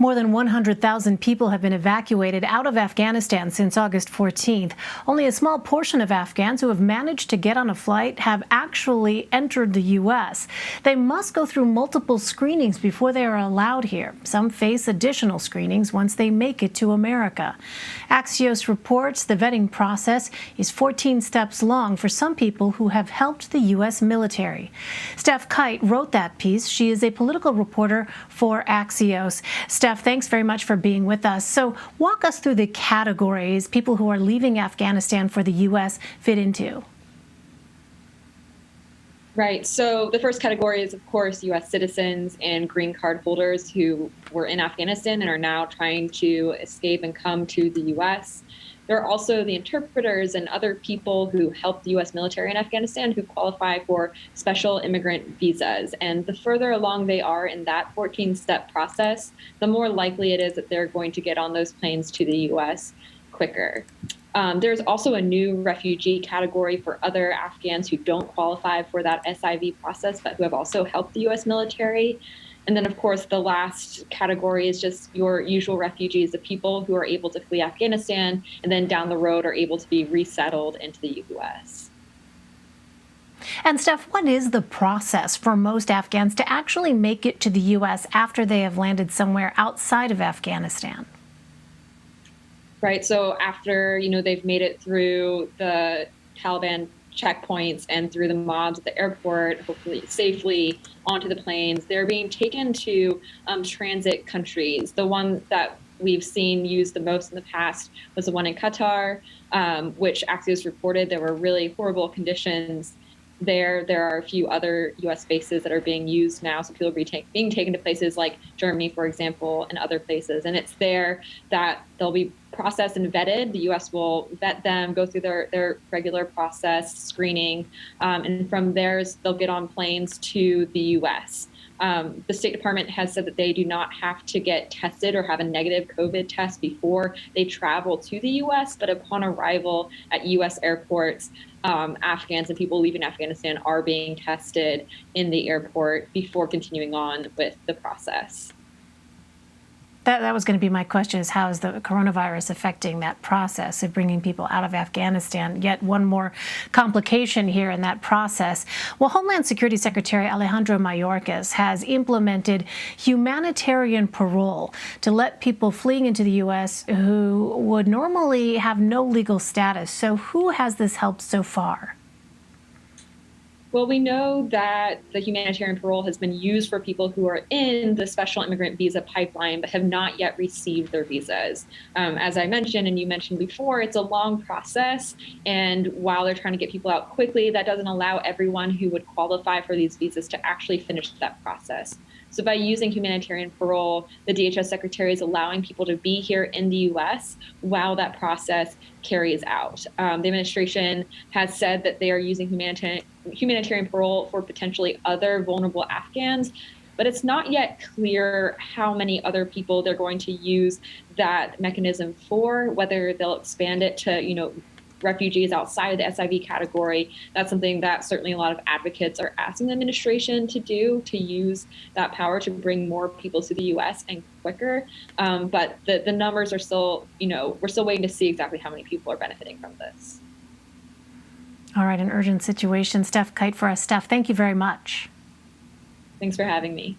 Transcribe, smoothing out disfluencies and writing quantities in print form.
More than 100,000 people have been evacuated out of Afghanistan since August 14th. Only a small portion of Afghans who have managed to get on a flight have actually entered the U.S. They must go through multiple screenings before they are allowed here. Some face additional screenings once they make it to America. Axios reports the vetting process is 14 steps long for some people who have helped the U.S. military. Steph Kite wrote that piece. She is a political reporter for Axios. Steph, thanks very much for being with us. So walk us through the categories people who are leaving Afghanistan for the U.S. fit into. Right. So the first category is, of course, U.S. citizens and green card holders who were in Afghanistan and are now trying to escape and come to the U.S. There are also the interpreters and other people who help the U.S. military in Afghanistan who qualify for special immigrant visas. And the further along they are in that 14-step process, the more likely it is that they're going to get on those planes to the U.S. quicker. There's also a new refugee category for other Afghans who don't qualify for that SIV process, but who have also helped the U.S. military. And then, of course, the last category is just your usual refugees, the people who are able to flee Afghanistan and then down the road are able to be resettled into the U.S. And Steph, what is the process for most Afghans to actually make it to the U.S. after they have landed somewhere outside of Afghanistan? Right. So after, they've made it through the Taliban checkpoints and through the mobs at the airport, hopefully safely onto the planes, they're being taken to transit countries. The one that we've seen used the most in the past was the one in Qatar, which Axios reported there were really horrible conditions there. There are a few other U.S. bases that are being used now. So people are being taken to places like Germany, for example, and other places. And it's there that they'll be processed and vetted. The U.S. will vet them, go through their regular process, screening, and from there they'll get on planes to the U.S. The State Department has said that they do not have to get tested or have a negative COVID test before they travel to the U.S., but upon arrival at U.S. airports, Afghans and people leaving Afghanistan are being tested in the airport before continuing on with the process. That was going to be my question, is how is the coronavirus affecting that process of bringing people out of Afghanistan? Yet one more complication here in that process. Well, Homeland Security Secretary Alejandro Mayorkas has implemented humanitarian parole to let people fleeing into the U.S. who would normally have no legal status. So who has this helped so far? Well, we know that the humanitarian parole has been used for people who are in the special immigrant visa pipeline but have not yet received their visas. As I mentioned, and you mentioned before, it's a long process. And while they're trying to get people out quickly, that doesn't allow everyone who would qualify for these visas to actually finish that process. So by using humanitarian parole, the DHS secretary is allowing people to be here in the U.S. while that process carries out. The administration has said that they are using humanitarian parole for potentially other vulnerable Afghans, but it's not yet clear how many other people they're going to use that mechanism for, whether they'll expand it to, refugees outside of the SIV category. That's something that certainly a lot of advocates are asking the administration to do, to use that power to bring more people to the U.S. and quicker. But the numbers are still, we're still waiting to see exactly how many people are benefiting from this. All right, an urgent situation. Steph Kite for us. Steph, thank you very much. Thanks for having me.